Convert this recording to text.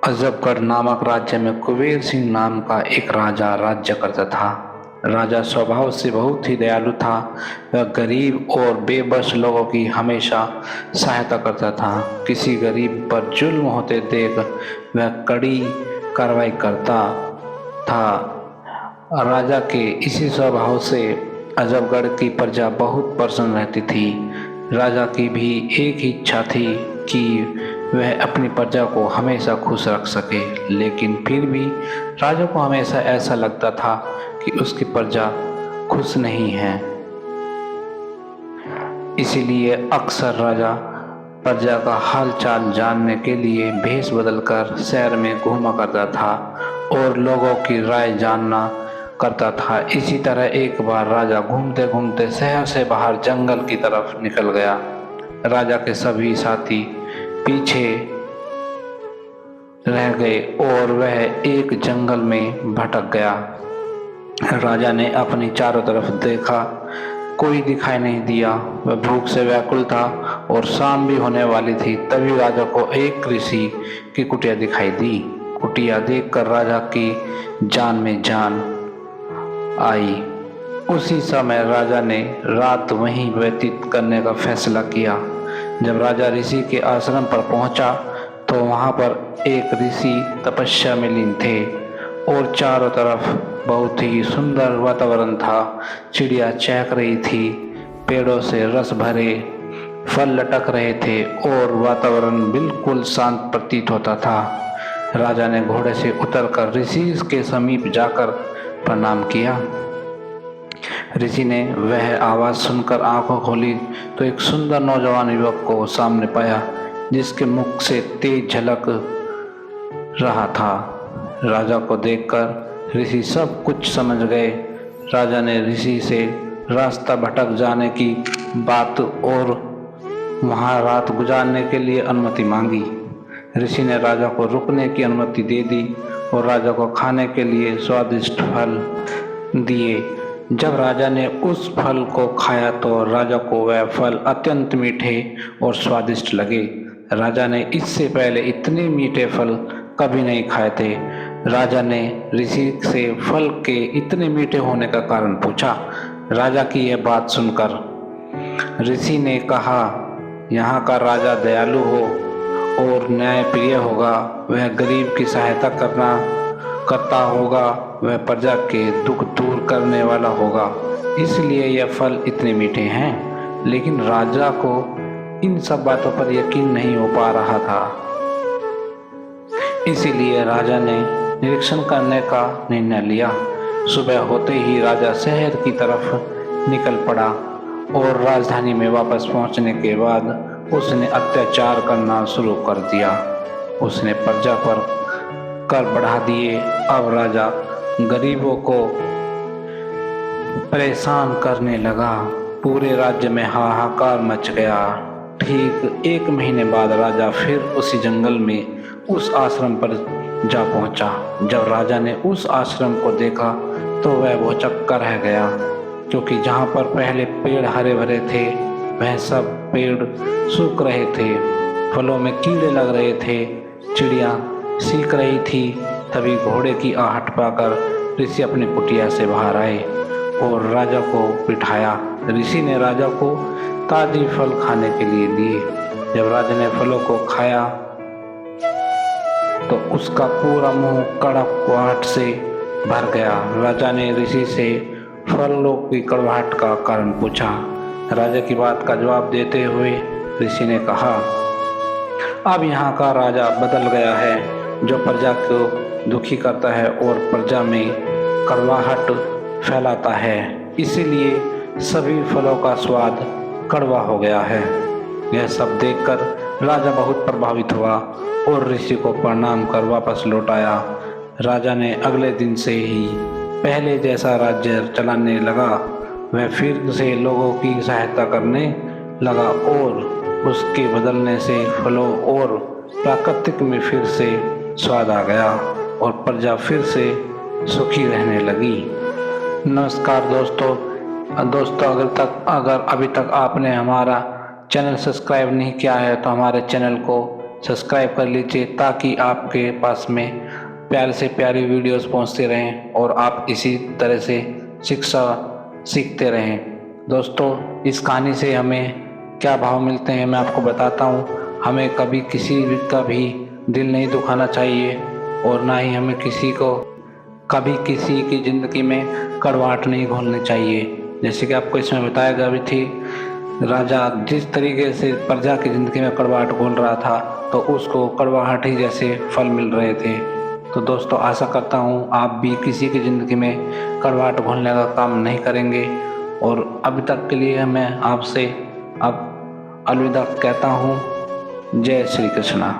अजबगढ़ नामक राज्य में कुबेर सिंह नाम का एक राजा राज्य करता था। राजा स्वभाव से बहुत ही दयालु था। वह गरीब और बेबस लोगों की हमेशा सहायता करता था। किसी गरीब पर जुल्म होते देख वह कड़ी कार्रवाई करता था। राजा के इसी स्वभाव से अजबगढ़ की प्रजा बहुत प्रसन्न रहती थी। राजा की भी एक ही इच्छा थी कि वह अपनी प्रजा को हमेशा खुश रख सके, लेकिन फिर भी राजा को हमेशा ऐसा लगता था कि उसकी प्रजा खुश नहीं है। इसीलिए अक्सर राजा प्रजा का हाल चाल जानने के लिए भेष बदलकर शहर में घूमा करता था और लोगों की राय जानना करता था। इसी तरह एक बार राजा घूमते घूमते शहर से बाहर जंगल की तरफ निकल गया। राजा के सभी साथी पीछे रह गए और वह एक जंगल में भटक गया। राजा ने अपनी चारों तरफ देखा, कोई दिखाई नहीं दिया। वह भूख से व्याकुल था और शाम भी होने वाली थी। तभी राजा को एक ऋषि की कुटिया दिखाई दी। कुटिया देखकर राजा की जान में जान आई। उसी समय राजा ने रात वहीं व्यतीत करने का फैसला किया। जब राजा ऋषि के आश्रम पर पहुंचा तो वहां पर एक ऋषि तपस्या में लीन थे और चारों तरफ बहुत ही सुंदर वातावरण था। चिड़िया चहक रही थी, पेड़ों से रस भरे फल लटक रहे थे और वातावरण बिल्कुल शांत प्रतीत होता था। राजा ने घोड़े से उतरकर ऋषि के समीप जाकर प्रणाम किया। ऋषि ने वह आवाज सुनकर आंखों खोली तो एक सुंदर नौजवान युवक को सामने पाया, जिसके मुख से तेज झलक रहा था। राजा को देखकर ऋषि सब कुछ समझ गए। राजा ने ऋषि से रास्ता भटक जाने की बात और वहां रात गुजारने के लिए अनुमति मांगी। ऋषि ने राजा को रुकने की अनुमति दे दी और राजा को खाने के लिए स्वादिष्ट फल दिए। जब राजा ने उस फल को खाया तो राजा को वह फल अत्यंत मीठे और स्वादिष्ट लगे। राजा ने इससे पहले इतने मीठे फल कभी नहीं खाए थे। राजा ने ऋषि से फल के इतने मीठे होने का कारण पूछा। राजा की यह बात सुनकर ऋषि ने कहा, यहाँ का राजा दयालु हो और न्यायप्रिय होगा। वह गरीब की सहायता करता होगा। वह प्रजा के दुख दूर करने वाला होगा, इसलिए यह फल इतने मीठे हैं। लेकिन राजा को इन सब बातों पर यकीन नहीं हो पा रहा था। इसीलिए राजा ने निरीक्षण करने का निर्णय लिया। सुबह होते ही राजा शहर की तरफ निकल पड़ा और राजधानी में वापस पहुंचने के बाद उसने अत्याचार करना शुरू कर दिया। उसने प्रजा पर कर बढ़ा दिए। अब राजा गरीबों को परेशान करने लगा। पूरे राज्य में हाहाकार मच गया। ठीक एक महीने बाद राजा फिर उसी जंगल में उस आश्रम पर जा पहुंचा। जब राजा ने उस आश्रम को देखा तो वह भौचक्का रह गया, क्योंकि जहां पर पहले पेड़ हरे भरे थे वह सब पेड़ सूख रहे थे। फलों में कीड़े लग रहे थे, चिड़िया सीख रही थी। तभी घोड़े की आहट पाकर ऋषि अपनी कुटिया से बाहर आए और राजा को बिठाया। ऋषि ने राजा को ताजे फल खाने के लिए दिए। जब राजा ने फलों को खाया तो उसका पूरा मुंह कड़वाहट से भर गया। राजा ने ऋषि से फलों की कड़वाहट का कारण पूछा। राजा की बात का जवाब देते हुए ऋषि ने कहा, अब यहाँ का राजा बदल गया है, जो प्रजा को दुखी करता है और प्रजा में कड़वाहट फैलाता है। इसीलिए सभी फलों का स्वाद कड़वा हो गया है। यह सब देखकर राजा बहुत प्रभावित हुआ और ऋषि को प्रणाम कर वापस लौट आया। राजा ने अगले दिन से ही पहले जैसा राज्य चलाने लगा। वह फिर से लोगों की सहायता करने लगा और उसके बदलने से फलों और प्राकृतिक में फिर से स्वाद आ गया और प्रजा फिर से सुखी रहने लगी। नमस्कार दोस्तों, अगर अभी तक आपने हमारा चैनल सब्सक्राइब नहीं किया है तो हमारे चैनल को सब्सक्राइब कर लीजिए ताकि आपके पास में प्यारे से प्यारी वीडियोस पहुंचते रहें और आप इसी तरह से शिक्षा सीखते रहें। दोस्तों, इस कहानी से हमें क्या भाव मिलते हैं मैं आपको बताता हूँ। हमें कभी किसी का भी दिल नहीं दुखाना चाहिए और ना ही हमें किसी को कभी किसी की ज़िंदगी में कड़वाहट नहीं घोलनी चाहिए। जैसे कि आपको इसमें बताया गया भी थी, राजा जिस तरीके से प्रजा की ज़िंदगी में कड़वाहट घोल रहा था तो उसको कड़वाहट ही जैसे फल मिल रहे थे। तो दोस्तों, आशा करता हूँ आप भी किसी की ज़िंदगी में कड़वाहट घोलने का काम नहीं करेंगे। और अभी तक के लिए मैं आपसे अब अलविदा कहता हूँ। जय श्री कृष्णा।